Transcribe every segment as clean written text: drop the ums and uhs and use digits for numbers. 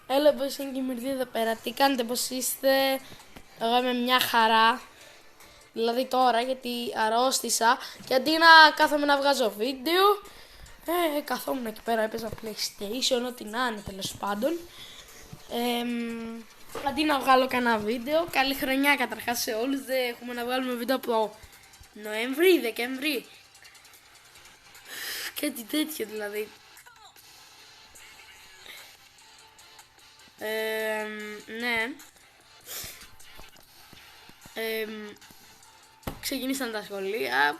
Έλα, πως είναι και η Μυρδή εδώ πέρα. Τι κάνετε, πως είστε? Εγώ είμαι μια χαρά. Δηλαδή τώρα, γιατί αρρώστησα και αντί να κάθομαι να βγάζω βίντεο, καθόμουν εκεί πέρα, έπαιζα PlayStation, ό,τι να είναι τέλος πάντων. Αντί να βγάλω κανένα βίντεο, καλή χρονιά καταρχάς σε όλους. Δεν έχουμε να βγάλουμε βίντεο από Νοέμβρη, Δεκέμβρη. Κάτι τέτοιο δηλαδή. Ναι. Ξεκινήσαν τα σχολεία.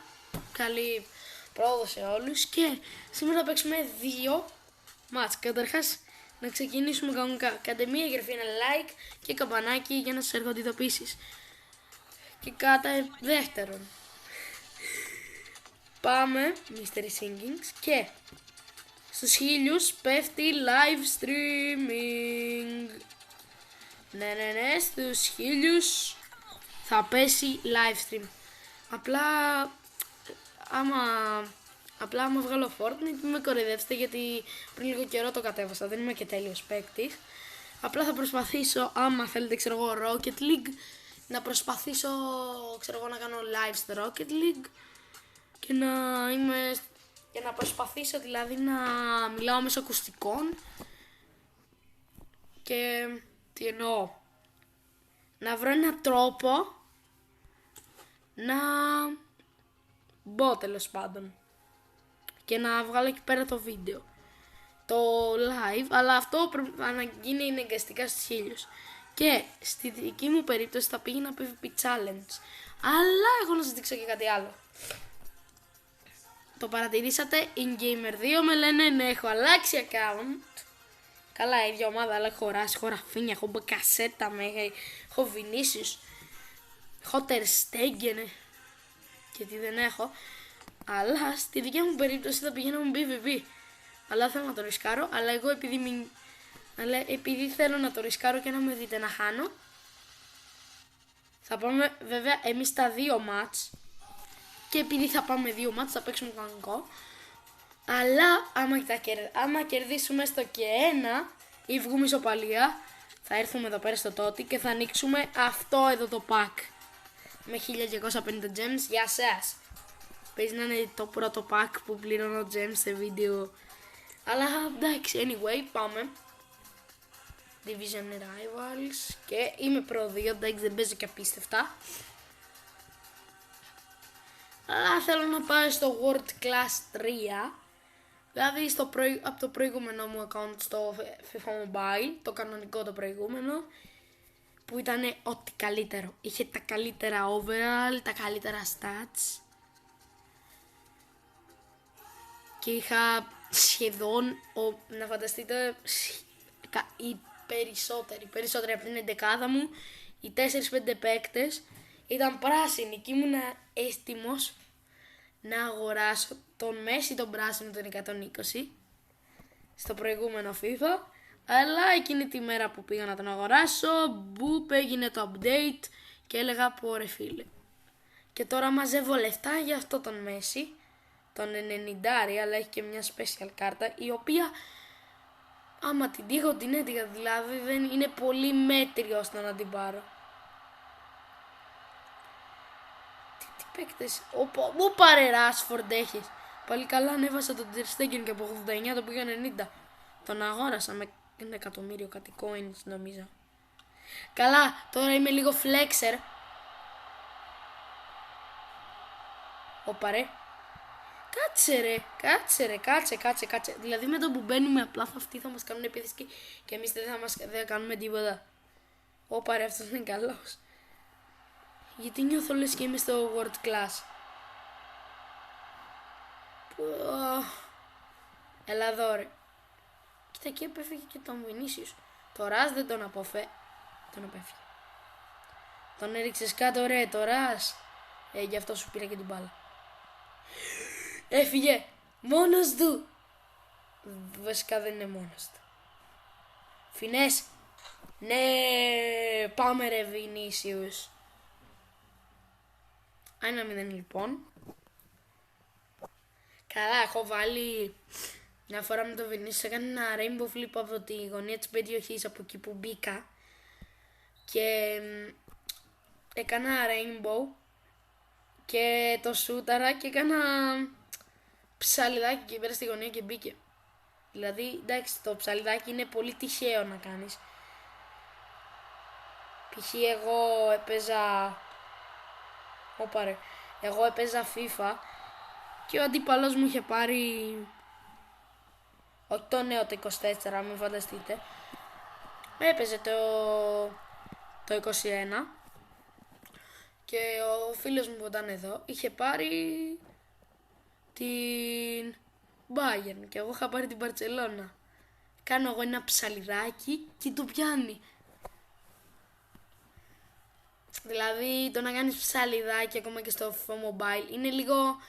Καλή πρόοδο σε όλους. Και σήμερα θα παίξουμε 2 μάτς. Καταρχάς να ξεκινήσουμε κανονικά. Κάντε μία εγγραφή, ένα like και καμπανάκι για να σας έρχονται ειδοποιήσεις. Και κατά δεύτερον, πάμε Mystery Singings και στους 1000 πέφτει live streaming. Ναι, στους 1000 θα πέσει live stream. Απλά άμα βγάλω Fortnite μην με κοροϊδεύσετε, γιατί πριν λίγο καιρό το κατέβασα, δεν είμαι και τέλειος παίκτης. Απλά θα προσπαθήσω, άμα θέλετε Rocket League, να προσπαθήσω να κάνω live στο Rocket League και να προσπαθήσω δηλαδή να μιλάω μέσω ακουστικών. Και τι εννοώ, να βρω έναν τρόπο να μπω τέλος πάντων και να βγάλω εκεί πέρα το βίντεο, το live, αλλά αυτό πρέπει να γίνει αναγκαστικά στους 1000. Και στη δική μου περίπτωση θα πήγαινα PvP Challenge, αλλά έχω να σας δείξω και κάτι άλλο. Το παρατηρήσατε, InGamer2 με λένε, ναι, έχω αλλάξει account. Καλά, η ίδια ομάδα, αλλά έχω χωράσει, έχω Ραφίνια, έχω Μπεκασέτα, έχω Vinicius, έχω Ter Stegen και τι δεν έχω. Αλλά στη δικιά μου περίπτωση θα πηγαίνω με PvP. Αλλά θέλω να το ρισκάρω, αλλά εγώ επειδή θέλω να το ρισκάρω και να με δείτε να χάνω, θα πάμε βέβαια εμείς τα 2 μάτς. Και επειδή θα πάμε 2 μάτς θα παίξουμε κανονικό. Αλλά άμα κερδίσουμε στο και 1 ή βγούμε ισοπαλία, θα έρθουμε εδώ πέρα στο τότι και θα ανοίξουμε αυτό εδώ το pack με 1250 gems για σας. Παίζει να είναι το πρώτο pack που πληρώνω gems σε βίντεο. Αλλά εντάξει, anyway, πάμε. Division Rivals και είμαι Pro 2, εντάξει, δεν παίζω και απίστευτα. Αλλά θέλω να πάω στο World Class 3. Δηλαδή από το προηγούμενο μου account στο FIFA Mobile, το κανονικό το προηγούμενο, που ήταν ό,τι καλύτερο. Είχε τα καλύτερα overall, τα καλύτερα stats. Και είχα σχεδόν, να φανταστείτε, οι περισσότεροι από την εντεκάδα μου, οι 4-5 παίκτες ήταν πράσινοι και ήμουν έτοιμος να αγοράσω τον Μέση, τον πράσινο, τον 120 στο προηγούμενο FIFA. Αλλά εκείνη τη μέρα που πήγα να τον αγοράσω, μπουπ, έγινε το update και έλεγα πω ρε φίλε. Και τώρα μαζεύω λεφτά για αυτό τον Μέση, τον 90, αλλά έχει και μια special κάρτα, η οποία άμα την τύχω την έτυχα, δηλαδή δεν είναι πολύ μέτριο ώστε να την πάρω. Τι παίκτες, μου πάρε Ράσφορντ έχεις. Πάλι καλά ανέβασα τον Ter Stegen και από 89 το πήγα 90. Τον αγόρασα με 1 εκατομμύριο κάτι coins νομίζω. Καλά, τώρα είμαι λίγο flexer. Όπα ρε. Κάτσε. Δηλαδή με το που μπαίνουμε απλά αυτοί θα μας κάνουν επίθεση και εμείς δεν θα κάνουμε τίποτα. Όπα ρε, αυτός είναι καλός. Γιατί νιώθω λες και είμαι στο World Class. Έλα εδώ ρε. Κοίτα, εκεί απέφυγε και τον Vinicius. Το Ρας δεν τον απέφυγε. Τον έριξες κάτω ρε, το Ρας. Γι' αυτό σου πήρα και την μπάλα. Έφυγε. Μόνος του. Βασικά δεν είναι μόνος του. Φινές. Ναι, πάμε ρε Vinicius. 1-0 λοιπόν. Καλά, έχω βάλει Μια φορά με το Βινίσιους έκανε ένα rainbow flip από τη γωνία της περιοχής, από εκεί που μπήκα, και έκανα rainbow και το σούταρα και έκανα ψαλιδάκι και πέρα στη γωνία και μπήκε. Δηλαδή, εντάξει, το ψαλιδάκι είναι πολύ τυχαίο να κάνεις. Π.χ. εγώ έπαιζα FIFA και ο αντίπαλος μου είχε πάρει, όχι το νέο το 24, μην φανταστείτε, έπαιζε το 21 και ο φίλος μου που ήταν εδώ είχε πάρει την Bayern και εγώ είχα πάρει την Barcelona. Κάνω εγώ ένα ψαλιδάκι και το πιάνει. Δηλαδή το να κάνεις ψαλιδάκι ακόμα και στο FIFA Mobile είναι λίγο,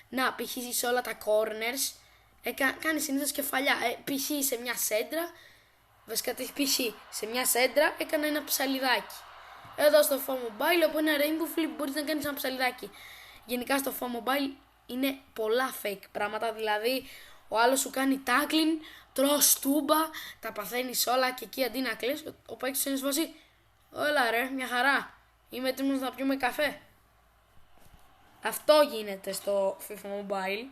να π.χ. σε όλα τα corners κάνεις συνήθως κεφαλιά, π.χ. σε μια σέντρα, βασικά π.χ. σε μια σέντρα έκανα ένα ψαλιδάκι. Εδώ στο FIFA Mobile από ένα rainbow flip μπορείς να κάνεις ένα ψαλιδάκι. Γενικά στο FIFA Mobile είναι πολλά fake πράγματα, δηλαδή ο άλλος σου κάνει tackling, τρως τούμπα, τα παθαίνεις όλα και εκεί αντί να κλαις, ο παίκτης είναι σφασί. Όλα ρε, μια χαρά. Είμαι έτοιμος να πιούμε καφέ. Αυτό γίνεται στο FIFA Mobile.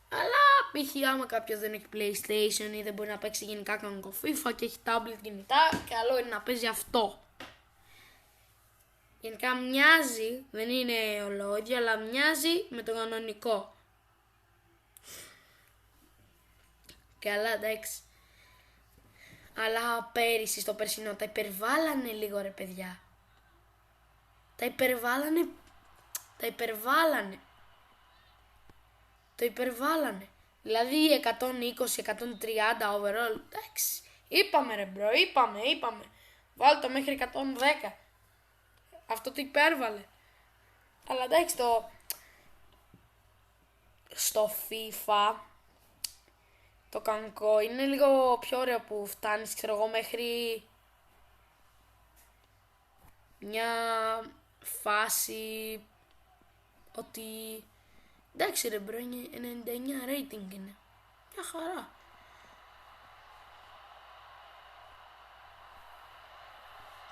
Αλλά π.χ. άμα κάποιος δεν έχει PlayStation ή δεν μπορεί να παίξει γενικά κανονικό FIFA και έχει tablet κινητά, καλό είναι να παίζει αυτό. Γενικά μοιάζει, δεν είναι ολόγιο, αλλά μοιάζει με το κανονικό. Καλά, εντάξει. Αλλά πέρυσι στο περσινό τα υπερβάλλανε λίγο ρε παιδιά. Τα υπερβάλλανε. Δηλαδή 120-130 overall. Εντάξει. Είπαμε ρε μπρο, είπαμε. Βάλ' το μέχρι 110. Αυτό το υπέρβαλε. Αλλά εντάξει, στο FIFA το κανονικό είναι λίγο πιο ωραίο που φτάνεις, ξέρω εγώ, μέχρι μια φάση ότι εντάξει ρε μπρο, 99 rating είναι. Μια χαρά.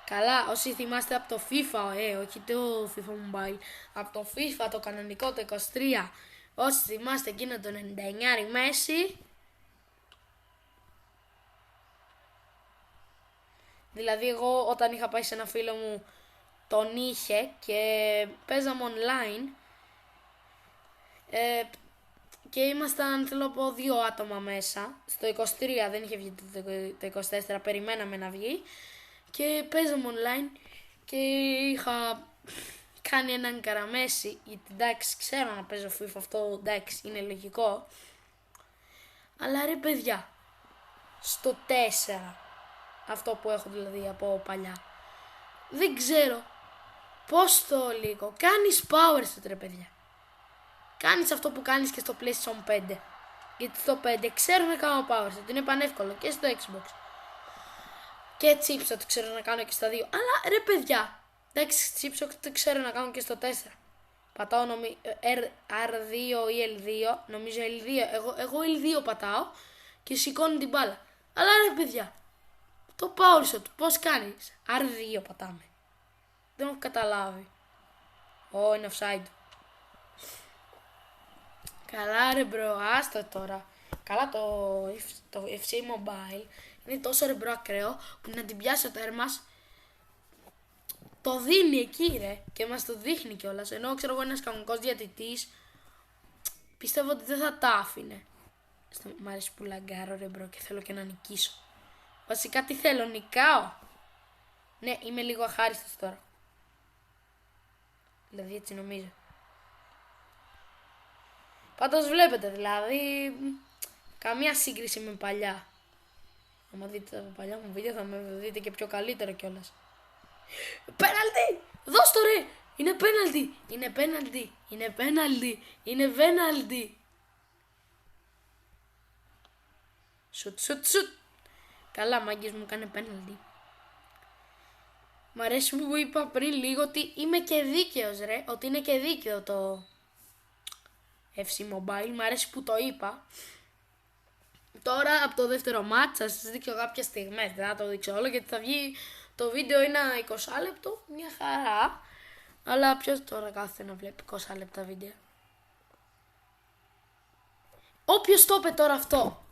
Καλά, όσοι θυμάστε από το FIFA, όχι το FIFA Mobile, από το FIFA το κανονικό το 23, όσοι θυμάστε εκείνο το 99 μέση, δηλαδή εγώ όταν είχα πάει σε ένα φίλο μου τον είχε και παίζαμε online και ήμασταν, θέλω να πω, 2 άτομα μέσα. Στο 23 δεν είχε βγει το 24, περιμέναμε να βγει. Και παίζαμε online και είχα κάνει έναν καραμέση, γιατί εντάξει ξέρω να παίζω FIFA, αυτό εντάξει είναι λογικό. Αλλά ρε παιδιά, στο 4, αυτό που έχω δηλαδή από παλιά, δεν ξέρω πώς το λίγο, κάνεις power στο ρε παιδιά. Κάνεις αυτό που κάνεις και στο PlayStation 5. Γιατί στο 5 ξέρω να κάνω power set, είναι πανεύκολο και στο Xbox. Και chipshot ξέρω να κάνω και στα 2. Αλλά ρε παιδιά, εντάξει, chipshot το ξέρω να κάνω και στο 4. Πατάω R2 ή L2, νομίζω L2. Εγώ L2 πατάω και σηκώνω την μπάλα. Αλλά ρε παιδιά, το power shot πώς κάνεις? R2 πατάμε. Δεν έχω καταλάβει. Είναι offside. Καλά ρε μπρο, άστο τώρα. Καλά το FC Mobile είναι τόσο ρε μπρο ακραίο που να την πιάσει ο τέρμας το δίνει εκεί ρε και μας το δείχνει κιόλας. Ενώ ξέρω εγώ ένας κανονικός διαιτητής πιστεύω ότι δεν θα τα άφηνε. Μ' αρέσει που λαγκάρω ρε μπρο και θέλω και να νικήσω. Βασικά τι θέλω, νικάω. Ναι, είμαι λίγο αχάριστος τώρα. Δηλαδή έτσι νομίζω. Πάντως βλέπετε δηλαδή καμία σύγκριση με παλιά. Αν δείτε τα παλιά μου βίντεο θα με δείτε και πιο καλύτερο κιόλας. Πέναλτι! Δώσ' το ρε! Είναι πέναλτι! Είναι πέναλτι! Είναι πέναλτι! Είναι πέναλτι! Σουτ, σουτ, σουτ! Καλά μάγκες μου κάνε πέναλτι. Μ' αρέσει που είπα πριν λίγο ότι είμαι και δίκαιος ρε. Ότι είναι και δίκαιο FC Mobile. Μ' αρέσει που το είπα. Τώρα από το δεύτερο μάτς θα σας δείξω κάποιες στιγμές. Δεν θα το δείξω όλο γιατί θα βγει το βίντεο ένα 20 λεπτό. Μια χαρά. Αλλά ποιος τώρα κάθεται να βλέπει 20 λεπτά βίντεο? Όποιος το είπε τώρα αυτό.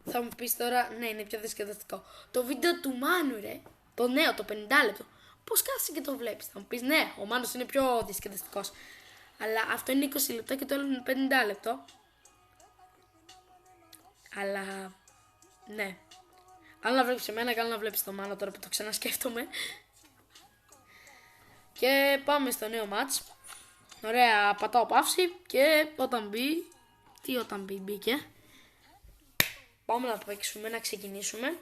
Θα μου πεις τώρα, ναι, είναι πιο διασκεδαστικό. Το βίντεο του Μάνου, ρε. Το νέο, το 50 λεπτό. Πώς κάθεσαι και το βλέπεις? Θα μου πεις, ναι, ο Μάνος είναι πιο διασκεδαστικός. Αλλά αυτό είναι 20 λεπτά και το άλλο είναι 50 λεπτό. Αλλά, ναι. Άλλο να βλέπεις εμένα και άλλο να βλέπεις το Μάνο τώρα που το ξανασκέφτομαι. Και πάμε στο νέο μάτς. Ωραία, πατάω παύση και όταν μπει... Τι όταν μπει, μπήκε. Πάμε να παίξουμε, να ξεκινήσουμε.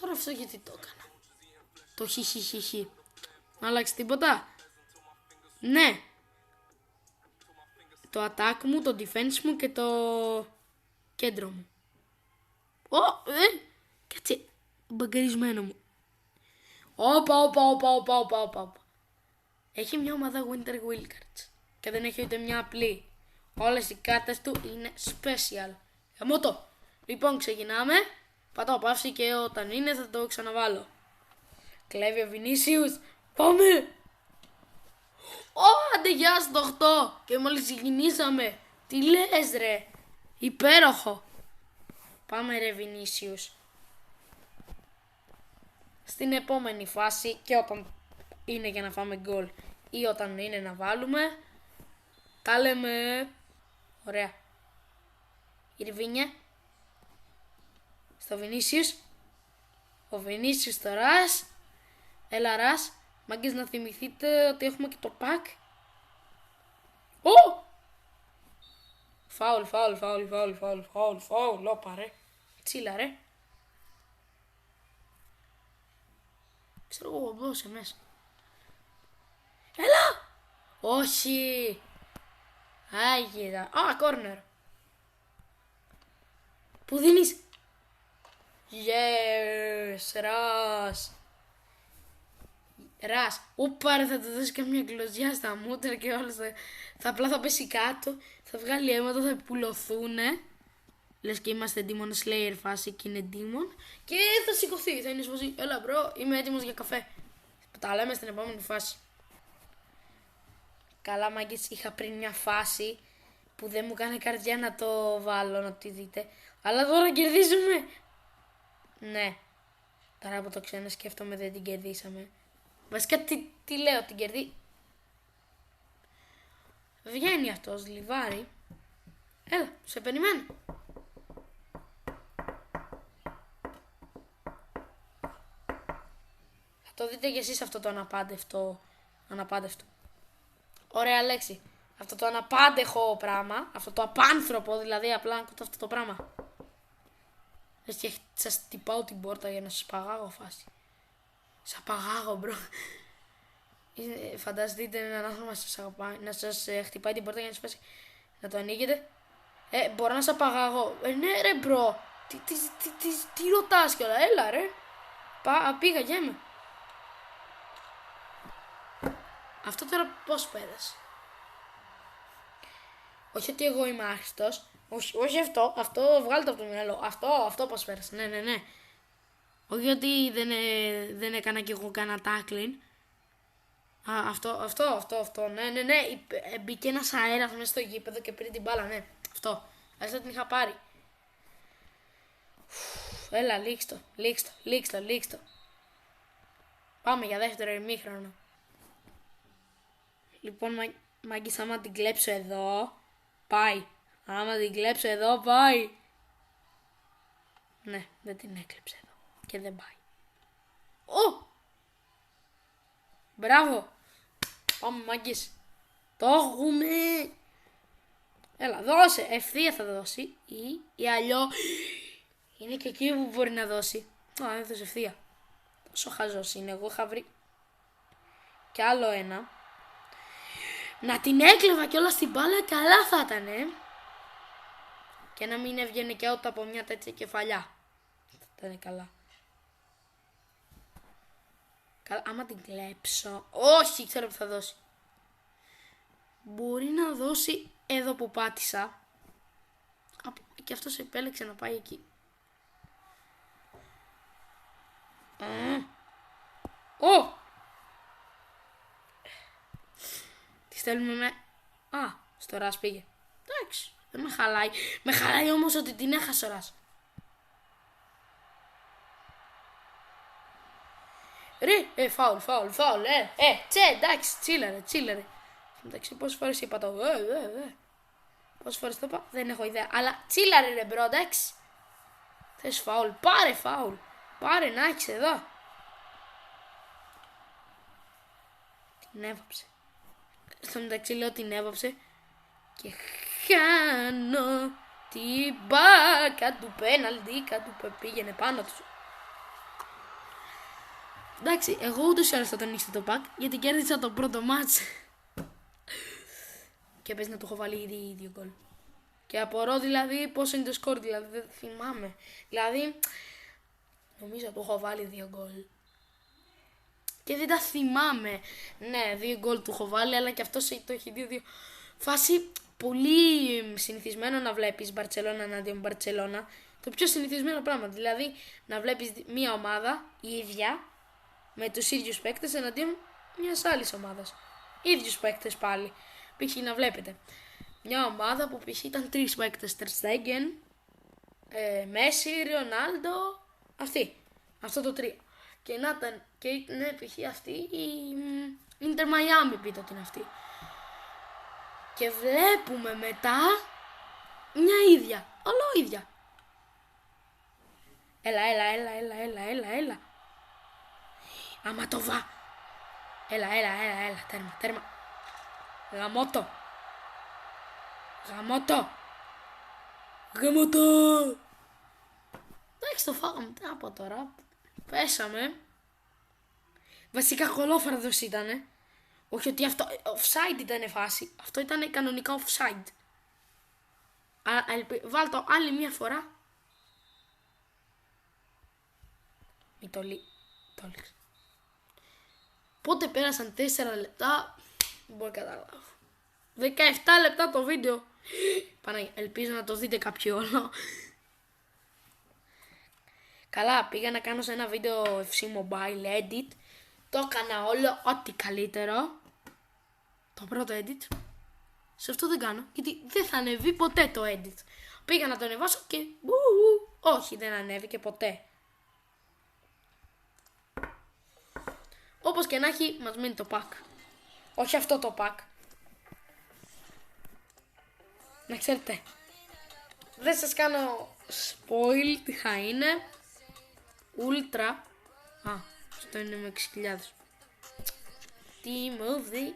Τώρα αυτό γιατί το έκανα? Το χιχιχιχι. Να αλλάξει τίποτα? Ναι. Το attack μου, το defense μου και το κέντρο μου. Κάτσε. Μπαγκαρισμένο μου. Όπα. Έχει μια ομάδα Winter Wildcards και δεν έχει ούτε μια απλή. Όλες οι κάρτες του είναι special. Γαμώτο. Λοιπόν, ξεκινάμε. Πατάω παύση και όταν είναι θα το ξαναβάλω. Κλέβει ο Βινίσιους. Πάμε. Άντε γεια στο 8. Και μόλις ξεκινήσαμε. Τι λες ρε? Υπέροχο. Πάμε ρε Βινίσιους. Στην επόμενη φάση και όταν είναι για να φάμε γκολ ή όταν είναι να βάλουμε, τα λέμε. Ωραία. Ιρβίνια. Στο Βινίσιους. Ο Βινίσιους στο Ρας. Έλα Ρας. Μάγκες να θυμηθείτε ότι έχουμε και το πακ. Φάουλ. Όπα ρε. Τσίλα ρε. Ξέρω εγώ δώσε μέσα. Έλα. Όχι. Άγιδα. Κόρνερ. Που δίνεις? Yes, Ρας. Ούπα ρε, θα του δώσει καμιά γλωσσιά στα μούτρα και όλα απλά θα πέσει κάτω, θα βγάλει αίματα, θα πουλωθούνε. Λες και είμαστε Demon Slayer φάση και είναι Demon. Και θα σηκωθεί, θα είναι σφωσή. Έλα μπρο, είμαι έτοιμος για καφέ. Τα λέμε στην επόμενη φάση. Καλά μάγκες, είχα πριν μια φάση που δεν μου κάνει καρδιά να το βάλω, να τη δείτε. Αλλά τώρα κερδίζουμε. Ναι. Τώρα που το ξανασκέφτομαι δεν την κερδίσαμε. Βασικά τι λέω, την κερδί. Βγαίνει αυτός, λιβάρι. Έλα, σε περιμένω. Θα το δείτε κι εσείς αυτό το αναπάντευτο. Ωραία λέξη. Αυτό το αναπάντεχο πράγμα, αυτό το απάνθρωπο, δηλαδή απλά να ακούτε αυτό το πράγμα. Και σας τυπάω την πόρτα για να σας παγάγω φάση. Σας παγάγω μπρο. Φανταστείτε έναν άνθρωπο να σας αγαπάει, να σας χτυπάει την πόρτα για να σας φάσει. Να το ανοίγετε. Μπορώ να σας παγάγω. Ναι ρε μπρο. Τι ρωτάς κιόλα, έλα ρε. Πήγα γέμαι. Αυτό τώρα πώς πέρασε? Όχι ότι εγώ είμαι άχρηστος. Όχι αυτό βγάλτε από το μυαλό. Αυτό πώς πέρασε, ναι. Όχι ότι δεν έκανα κι εγώ κανένα tackling. Αυτό, ναι. Μπήκε ένας αέρας μέσα στο γήπεδο και πήρε την μπάλα, ναι. Αυτό, ας δεν την είχα πάρει. Έλα, λήξτο. Πάμε για δεύτερο ημίχρονο. Λοιπόν, μάγκης, άμα την κλέψω εδώ, πάει. Ναι, δεν την έκλεψε εδώ. Και δεν πάει. Μπράβο. Πάμε μάγκες. Το έχουμε. Έλα, δώσε. Ευθεία θα δώσει. Ή αλλιώ. Είναι και εκεί που μπορεί να δώσει. Δεν έδωσε ευθεία. Τόσο χαζός είναι. Εγώ είχα βρει κι άλλο ένα. Να την έκλεβα κιόλας στην μπάλα, καλά θα ήταν. Και να μην έβγαινε και out από μια τέτοια κεφαλιά. Θα ήταν καλά. Άμα την κλέψω. Όχι, ξέρω που θα δώσει. μπορεί να δώσει εδώ που πάτησα. Και αυτός επέλεξε να πάει εκεί. Τη στέλνουμε με... στο Ρας πήγε. Εντάξει, δεν με χαλάει. Με χαλάει όμως ότι την έχασε ο Ρας. Ρε, φάουλ, εντάξει, τσίλαρε. Εντάξει, πόσες φορές είπα το πόσες φορές το είπα, δεν έχω ιδέα. Αλλά τσίλαρε ρε μπρο, εντάξει. Θες φάουλ, πάρε φάουλ. Πάρε να έχεις εδώ. Την έβαψε. Στο μεταξύ λέω την έβαψε. Και χάνω την μπάκα του πέναλτι. Κάτι που πήγαινε πάνω του. Εντάξει, εγώ ούτως ή άλλως θα τον ήξερα το πακ, γιατί κέρδισα το πρώτο μάτς. Και πες να του έχω βάλει ήδη 2 γκολ. Και απορώ δηλαδή πόσο είναι το σκορ, δηλαδή δεν θυμάμαι. Δηλαδή, νομίζω του έχω βάλει 2 γκολ. Και δεν τα θυμάμαι. Ναι, 2 γκολ του έχω βάλει, αλλά και αυτός το έχει 2-2. Φάση πολύ συνηθισμένο να βλέπεις Μπαρτσελώνα εναντίον Μπαρτσελώνα. Το πιο συνηθισμένο πράγμα. Δηλαδή, να βλέπεις μια ομάδα η ίδια, με τους ίδιους παίκτες εναντίον μιας άλλης ομάδας. Ίδιους παίκτες πάλι. Π.χ. να βλέπετε μια ομάδα που π.χ. ήταν 3 παίκτες. Τερ Στέγγεν, Μέση, Ρονάλντο, αυτό το 3. Και να ήταν και ναι, π.χ. αυτή η Ίντερ Μαϊάμι, πείτε ότι είναι αυτή. Και βλέπουμε μετά μια ίδια, ολόιδια. Έλα. Αματοβά. Έλα. Τέρμα. Γαμώτο. Εντάξει, το φάγαμε. Τι να πω τώρα. Πέσαμε. Βασικά κολόφαρδος ήτανε. Όχι ότι αυτό offside ήταν φάση. Αυτό ήταν κανονικά offside. Βάλ' το άλλη μια φορά. Μη το λήξε. Πότε πέρασαν 4 λεπτά. Δεν μπορώ να καταλάβω. 17 λεπτά το βίντεο. Παναγία, ελπίζω να το δείτε κάποιοι όλο. Καλά, πήγα να κάνω σε ένα βίντεο FC Mobile Edit. Το έκανα όλο ό,τι καλύτερο. Το πρώτο edit. Σε αυτό δεν κάνω, γιατί δεν θα ανεβεί ποτέ το edit. Πήγα να το ανεβάσω και όχι, δεν ανέβηκε ποτέ. Όπως και να έχει, μας μείνει το pack. Όχι αυτό το pack. Να ξέρετε, δεν σας κάνω spoil τι θα είναι. Ultra. Αυτό είναι με 6.000. Team of the...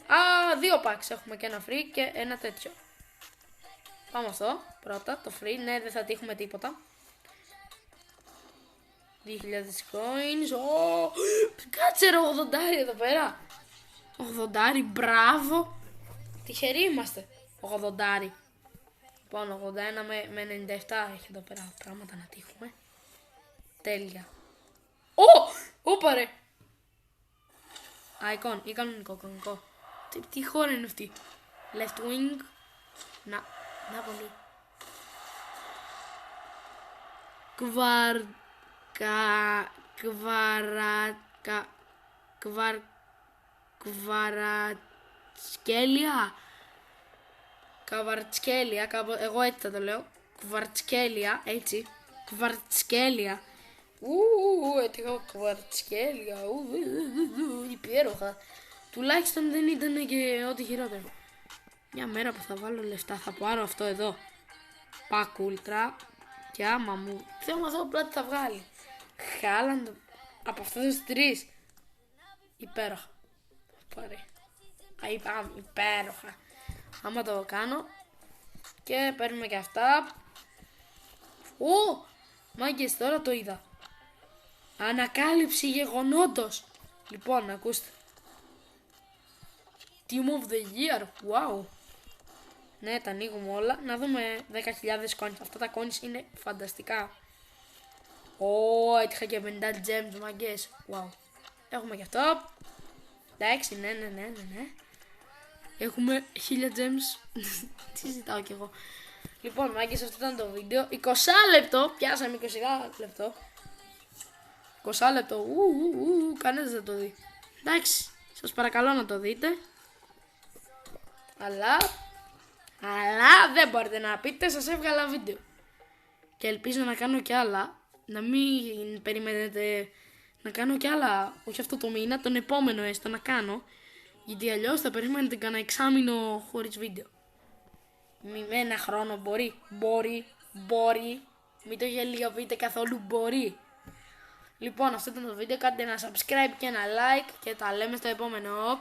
2 packs έχουμε και ένα free και ένα τέτοιο. Πάμε αυτό, πρώτα, το free. Ναι, δεν θα τύχουμε τίποτα. 2.000 coins. Κάτσε ρε 80 εδώ πέρα. 80, μπράβο. Τυχεροί είμαστε. 80. Λοιπόν, 81 με 97 έχει εδώ πέρα πράγματα να τύχουμε. Τέλεια. Όπα ρε. Ή κανονικό. Τι χώρα είναι αυτή. Left wing. Να πολύ. Καβαρτσκέλια, εγώ έτσι θα το λέω. Κβαρτσκέλια, έτσι. Κβαρτσκέλια. Έτυχα κβαρτσκέλια. Υπέροχα. Τουλάχιστον δεν ήταν και ό,τι χειρότερο. Μια μέρα που θα βάλω λεφτά θα πάρω αυτό εδώ. Πακ ούλτρα. Και άμα μου. Θέλω να δω απλά τι θα βγάλει. Χάλαντ από αυτούς τους 3. Υπέροχα. Πάρε. Υπέροχα. Άμα το κάνω. Και παίρνουμε και αυτά. Μάγκες, τώρα το είδα. Ανακάλυψη γεγονότος. Λοιπόν, ακούστε. Team of the Year. Wow. Ναι, τα ανοίγουμε όλα. Να δούμε 10.000 coins. Αυτά τα coins είναι φανταστικά. Έτυχα και 50 gems, μάγκες. Wow. Έχουμε και αυτό. Εντάξει, ναι. έχουμε 1000 gems. Τι ζητάω κι εγώ. Λοιπόν, μάγκες, αυτό ήταν το βίντεο. 20 λεπτό, πιάσαμε 20 λεπτό. 20 λεπτό, κανένας δεν το δει. Εντάξει, σας παρακαλώ να το δείτε. Αλλά δεν μπορείτε να πείτε, σας έβγαλα βίντεο. Και ελπίζω να κάνω κι άλλα. Να μην περιμένετε να κάνω κι άλλα. Όχι αυτό το μήνα, τον επόμενο έστω να κάνω. Γιατί αλλιώς θα περιμένετε κανένα εξάμηνο χωρίς βίντεο. Με ένα χρόνο μπορεί. Μην το γελιοποιείτε καθόλου, μπορεί. Λοιπόν, αυτό ήταν το βίντεο. Κάντε ένα subscribe και ένα like και τα λέμε στο επόμενο.